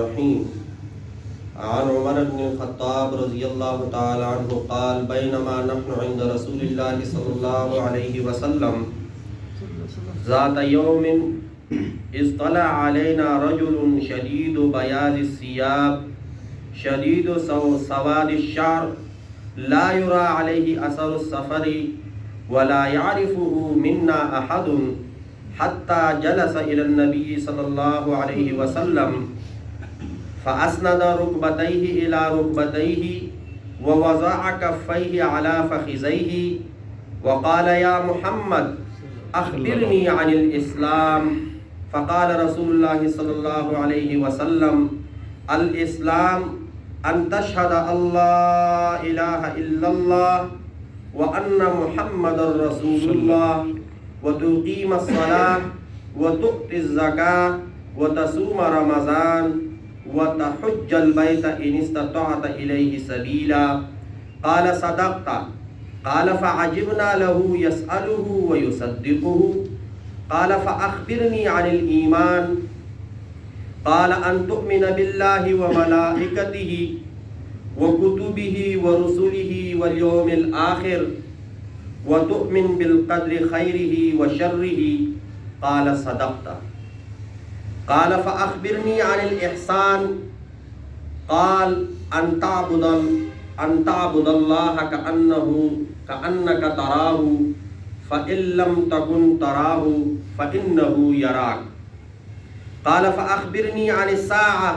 الرحيم عن عمر بن الخطاب رضي الله تعالى عنه قال بينما نحن عند رسول الله صلى الله عليه وسلم ذات يوم اطلع علينا رجل شديد بياض الثياب شديد سواد الشعر لا يرى عليه أثر السفر ولا يعرفه منا أحد حتى جلس إلى النبي صلى الله عليه وسلم فأسند ركبتيه إلى ركبتيه ووضع كفيه على فخذيه وقال يا محمد أخبرني عن الإسلام فقال رسول الله صلى الله عليه وسلم الإسلام أن تشهد أن لا إله إلا الله وأن محمد رسول الله وتقيم الصلاة وتؤتي الزكاة وتصوم رمضان وتحج البيت إن استطعت إليه سبيلا قال صدقت قال فعجبنا له يسأله ويصدقه قال فأخبرني عن الإيمان قال أن تؤمن بالله وملائكته وكتبه ورسله واليوم الآخر وتؤمن بالقدر خيره وشره قال صدقت قال فأخبرني عن الإحسان قال أن تعبد الله كأنك تراه فإن لم تكن تراه فإنه يراك قال فأخبرني عن الساعة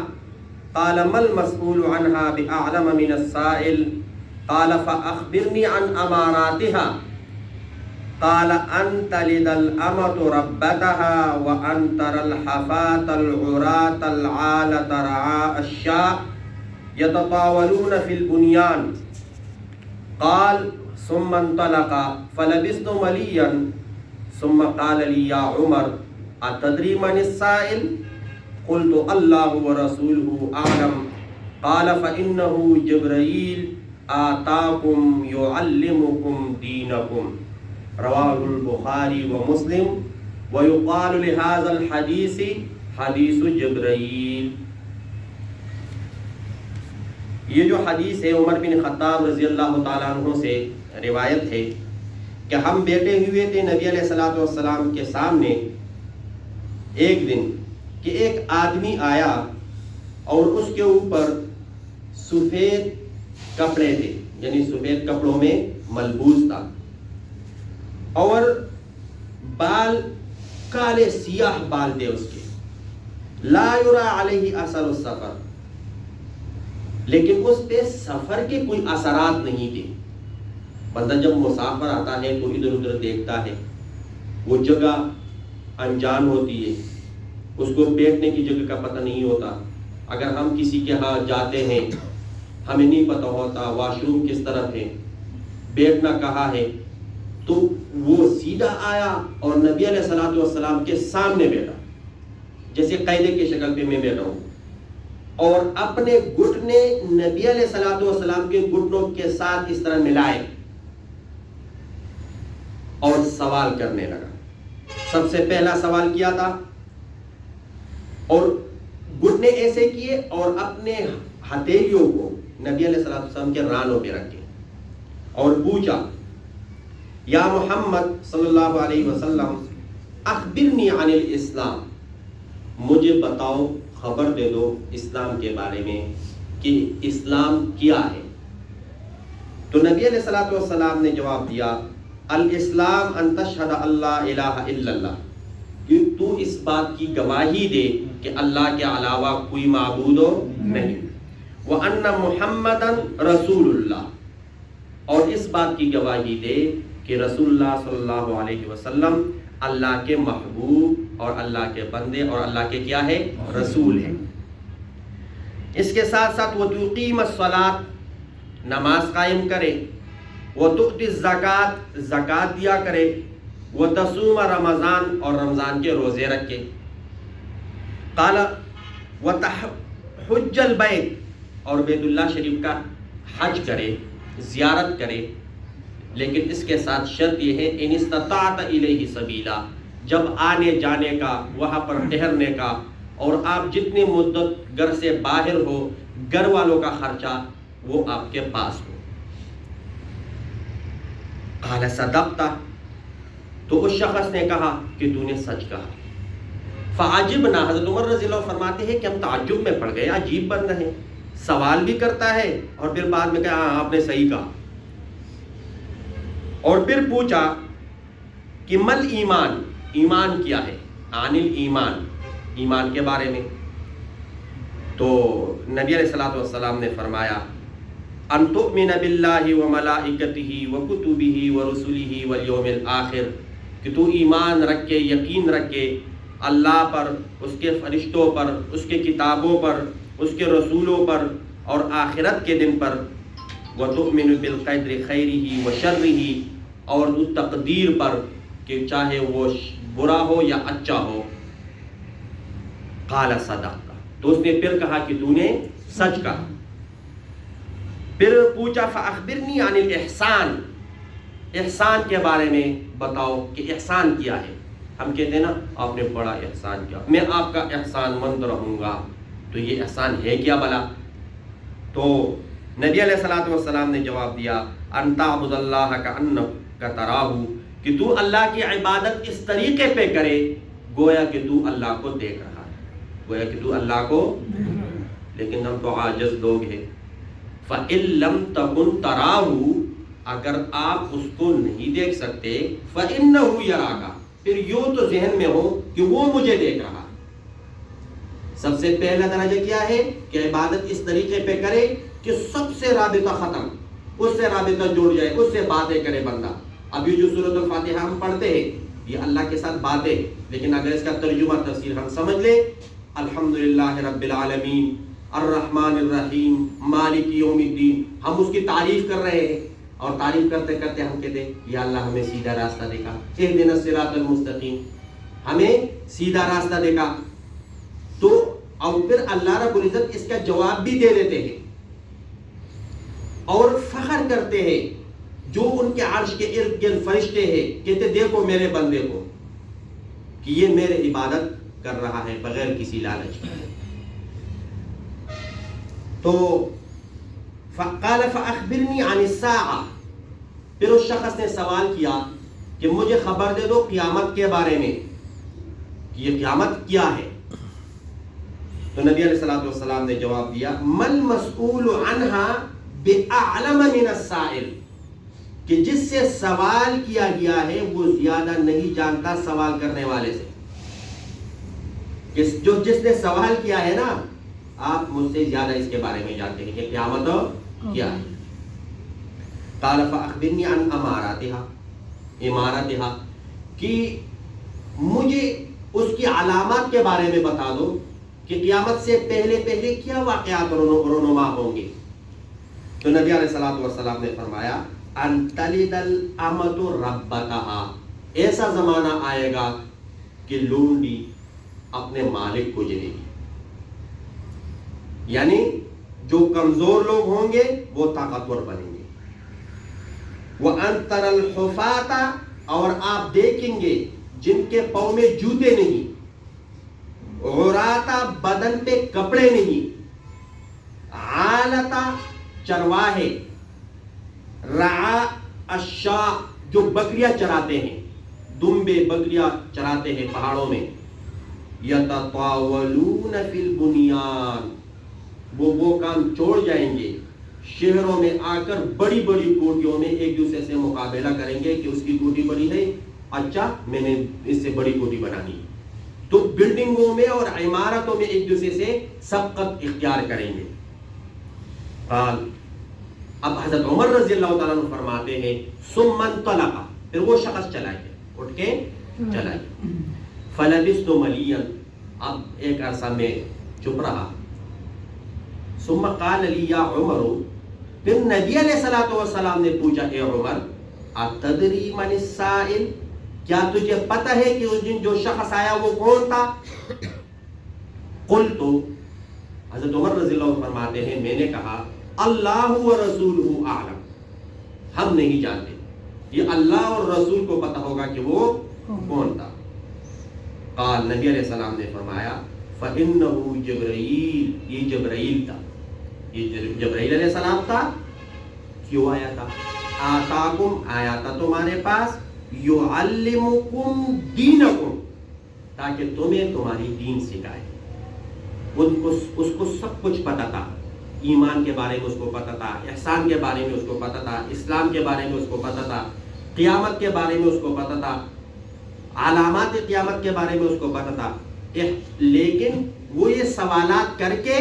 قال ما المسؤول عنها بأعلم من السائل قال فأخبرني عن أماراتها قال أن تلد الأمة ربتها وأن ترى الحفاة العراة العالة رعاء الشاء يتطاولون في البنيان قال ثم انطلق فلبثت مليا ثم قال لي يا عمر أتدري من السائل قلت الله ورسوله أعلم قال فإنه جبرائيل آتاكم يعلمكم دينكم رواه البخاری و مسلم ويقال لهذا الحديث حدیث جبرائیل. یہ جو حدیث ہے عمر بن خطاب رضی اللہ تعالیٰ عنہ سے روایت ہے کہ ہم بیٹھے ہوئے تھے نبی علیہ الصلوۃ والسلام کے سامنے ایک دن کہ ایک آدمی آیا اور اس کے اوپر سفید کپڑے تھے، یعنی سفید کپڑوں میں ملبوس تھا، اور بال کالے سیاہ بال تھے اس کے، لا یرا علیہ اثر السفر، لیکن اس پہ سفر کے کوئی اثرات نہیں تھے. بندہ جب مسافر آتا ہے تو ادھر ادھر دیکھتا ہے، وہ جگہ انجان ہوتی ہے، اس کو بیٹھنے کی جگہ کا پتہ نہیں ہوتا. اگر ہم کسی کے ہاں جاتے ہیں ہمیں نہیں پتہ ہوتا واش روم کس طرف ہے، بیٹھنا کہاں ہے، تو وہ سیدھا آیا اور نبی علیہ الصلوۃ والسلام کے سامنے بیٹھا، جیسے قاعدے کی شکل پہ میں بیٹھا ہوں، اور اپنے گھٹنے نبی علیہ الصلوۃ والسلام کے گھٹنوں کے ساتھ اس طرح ملائے اور سوال کرنے لگا. سب سے پہلا سوال کیا تھا اور گھٹنے ایسے کیے اور اپنے ہتھیلیوں کو نبی علیہ الصلوۃ والسلام کے رانوں پہ رکھے اور پوچھا یا محمد صلی اللہ علیہ وسلم اخبرنی عن الاسلام، مجھے بتاؤ، خبر دے دو اسلام کے بارے میں کہ اسلام کیا ہے. تو نبی علیہ الصلوۃ والسلام نے جواب دیا الاسلام ان تشہد ان لا الہ الا اللہ، کہ تو اس بات کی گواہی دے کہ اللہ کے علاوہ کوئی معبود نہیں، وان محمدا رسول اللہ، اور اس بات کی گواہی دے کہ رسول اللہ صلی اللہ علیہ وسلم اللہ کے محبوب اور اللہ کے بندے اور اللہ کے کیا ہے، رسول ہیں. اس کے ساتھ ساتھ وَتُقِيمَ الصَّلَاةَ، نماز قائم کرے، وَتُؤْتِ الزَّكَاةَ، زکوٰۃ دیا کرے، وَتَصُومَ رمضان، اور رمضان کے روزے رکھے. قال وَتَحُجَّ الْبَيْتَ، اور بیت اللہ شریف کا حج کرے، زیارت کرے، لیکن اس کے ساتھ شرط یہ ہے ان استطاعت الیہ سبیلا، جب آنے جانے کا، وہاں پر ٹھہرنے کا اور آپ جتنی مدت گھر سے باہر ہو گھر والوں کا خرچہ وہ آپ کے پاس ہو۔ قال صدقت، تو اس شخص نے کہا کہ تو نے سچ کہا۔ فعجبنا، حضرت عمر رضی اللہ عنہ فرماتے ہیں کہ ہم تعجب میں پڑ گئے، عجیب بن رہے، سوال بھی کرتا ہے اور پھر بعد میں کہا ہاں آپ نے صحیح کہا۔ اور پھر پوچھا کہ مل ایمان، ایمان کیا ہے، عن الایمان، ایمان کے بارے میں۔ تو نبی علیہ الصلوۃ والسلام نے فرمایا ان تؤمن باللہ وملائکتہ وکتبہ ورسلہ والیوم الآخر، کہ تو ایمان رکھے، یقین رکھے اللہ پر، اس کے فرشتوں پر، اس کے کتابوں پر، اس کے رسولوں پر اور آخرت کے دن پر، وتؤمن بالقدر خیرہ وشرہ، اور اس تقدیر پر کہ چاہے وہ برا ہو یا اچھا ہو۔ قال صدقت، تو اس نے پھر کہا کہ تو نے سچ کہا۔ پھر پوچھا فاخبرنی عن الاحسان، احسان کے بارے میں بتاؤ کہ احسان کیا ہے۔ ہم کہتے ہیں نا آپ نے بڑا احسان کیا، میں آپ کا احسان مند رہوں گا، تو یہ احسان ہے کیا بھلا؟ تو نبی علیہ الصلوۃ والسلام نے جواب دیا ان تعبد اللہ کأنک تراہ، کہ تو اللہ کی عبادت اس طریقے پہ کرے گویا کہ تو اللہ کو دیکھ رہا ہے، گویا کہ تو اللہ کو، لیکن ہم تو عاجز لوگ ہیں۔ فَإِن لَمْ تَكُنْ تَرَاهُ، اگر آپ اس کو نہیں دیکھ سکتے، فَإِنَّهُ يَرَاكَ، پھر یوں تو ذہن میں ہو کہ وہ مجھے دیکھ رہا ہے۔ سب سے پہلا درجہ کیا ہے کہ عبادت اس طریقے پہ کرے کہ سب سے رابطہ ختم، اس سے رابطہ جڑ جائے، اس سے باتیں کرے بندہ۔ اب یہ جو سورۃ الفاتحہ ہم پڑھتے ہیں یہ اللہ کے ساتھ باتیں، لیکن اگر اس کا ترجمہ تفسیر ہم سمجھ لیں، الحمدللہ رب العالمین الرحمن الرحیم مالک یوم الدین، ہم اس کی تعریف کر رہے ہیں، اور تعریف کرتے کرتے ہم کہتے ہیں یا اللہ ہمیں سیدھا راستہ دکھا، اہدنا الصراط المستقیم، ہمیں سیدھا راستہ دکھا۔ تو اور پھر اللہ رب العزت اس کا جواب بھی دے دیتے ہیں اور فخر کرتے ہیں، جو ان کے عرش کے ارد گرد فرشتے ہیں کہتے دیکھو میرے بندے کو کہ یہ میرے عبادت کر رہا ہے بغیر کسی لالچ کے۔ تو فقال فاخبرنی عن الساعہ، پھر اس شخص نے سوال کیا کہ مجھے خبر دے دو قیامت کے بارے میں کہ یہ قیامت کیا ہے۔ تو نبی علیہ الصلوۃ والسلام نے جواب دیا مل مسئول عنہا بأعلم من السائل، کہ جس سے سوال کیا گیا ہے وہ زیادہ نہیں جانتا سوال کرنے والے سے۔ جس نے سوال کیا ہے نا، آپ مجھ سے زیادہ اس کے بارے میں جانتے ہیں کہ قیامت کیا ہے۔ قال فاخبرنی عن اماراتها، کہ مجھے اس کی علامات کے بارے میں بتا دو کہ قیامت سے پہلے پہلے کیا واقعات رونما ہوں گے۔ تو نبی علیہ الصلوۃ والسلام نے فرمایا ان تلد الامۃ ربتها، ایسا زمانہ آئے گا کہ لونڈی اپنے مالک کو جنے گی، یعنی جو کمزور لوگ ہوں گے وہ طاقتور بنیں گے۔ وَأَن تَرَى الْحُفَاةَ، اور آپ دیکھیں گے جن کے پاؤں میں جوتے نہیں، عُرَاةَ بدن پہ کپڑے نہیں، عَالَةَ چرواہے، رَعَا الشَّاء جو بکریاں چراتے ہیں، دمبے بکریاں چراتے ہیں پہاڑوں میں، يَتَطَاوَلُونَ فِي الْبُنْيَانِ، وہ کام چھوڑ جائیں گے، شہروں میں آ کر بڑی بڑی کوٹھیوں میں ایک دوسرے سے مقابلہ کریں گے کہ اس کی کوٹھی بڑی ہے، اچھا میں نے اس سے بڑی کوٹھی بنانی، تو بلڈنگوں میں اور عمارتوں میں ایک دوسرے سے سبقت اختیار کریں گے۔ اب حضرت عمر رضی اللہ تعالیٰ عنہ فرماتے ہیں ثم انطلق، پھر وہ شخص چلا گیا، اٹھ کے چلا گیا۔ فلبثت مليا، اب ایک عرصہ میں چپ رہا۔ ثم قال لي يا عمر، پھر نبی علیہ الصلوۃ والسلام نے پوچھا اے عمر اتدری من السائل، کیا تجھے پتہ ہے کہ اس دن جو شخص آیا وہ کون تھا؟ قلت، حضرت عمر رضی اللہ عنہ فرماتے ہیں میں نے کہا اللہ ورسولہ اعلم، ہم نہیں جانتے، یہ اللہ اور رسول کو پتہ ہوگا کہ وہ کون تھا۔ قال، نبی علیہ السلام نے فرمایا فَإِنَّهُ جبرائیل، یہ جبرائیل تھا، یہ جبرائیل علیہ السلام تھا. کیوں آیا تھا؟ آتاکم، آیا تھا تمہارے پاس، یعلمکم دینکم، تاکہ تمہیں تمہاری دین سکھائے. اس کو سب کچھ پتا تھا، ایمان کے بارے میں اس کو پتا تھا، احسان کے بارے میں اس کو پتا تھا، اسلام کے بارے میں اس کو پتا تھا، قیامت کے بارے میں اس کو پتا تھا، علامات قیامت کے بارے میں اس کو پتا تھا. لیکن وہ یہ سوالات کر کے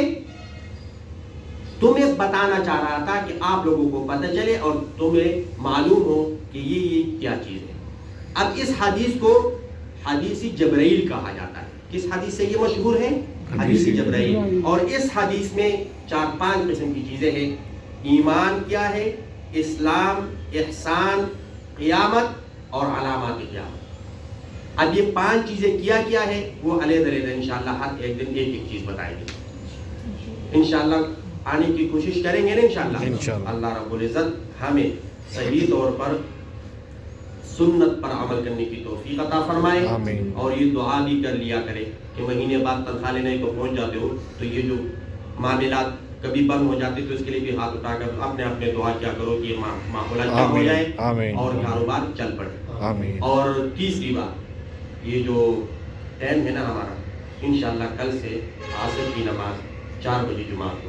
تمہیں بتانا چاہ رہا تھا کہ آپ لوگوں کو پتہ چلے اور تمہیں معلوم ہو کہ یہ کیا چیز ہے. اب اس حدیث کو حدیث جبرائیل کہا جاتا ہے. کس حدیث سے یہ مشہور ہے؟ حدیث جبرائیل. اور اس حدیث میں 4-5 قسم کی چیزیں ہیں. ایمان کیا ہے، اسلام، احسان، قیامت اور علامات قیامت. اب یہ 5 چیزیں کیا ہے وہ علیحدہ انشاءاللہ ہر ایک دن ایک چیز بتائیں گے. انشاءاللہ آنے کی کوشش کریں گے نا انشاءاللہ. اللہ رب العزت ہمیں صحیح طور پر سنت پر عمل کرنے کی توفیق عطا فرمائے. اور یہ دعا بھی کر لیا کرے کہ مہینے بعد تنخواہ لینے کو پہنچ جاتے ہو تو یہ جو معاملات کبھی بند ہو جاتے تو اس کے لیے بھی ہاتھ اٹھا کر اپنے دعا کیا کرو کہ معاملات کم ہو جائے اور کاروبار چل پڑے. اور تیسری بات، یہ جو ٹائم ہے نا ہمارا، انشاءاللہ کل سے عصر کی نماز 4 بجے جمعہ کو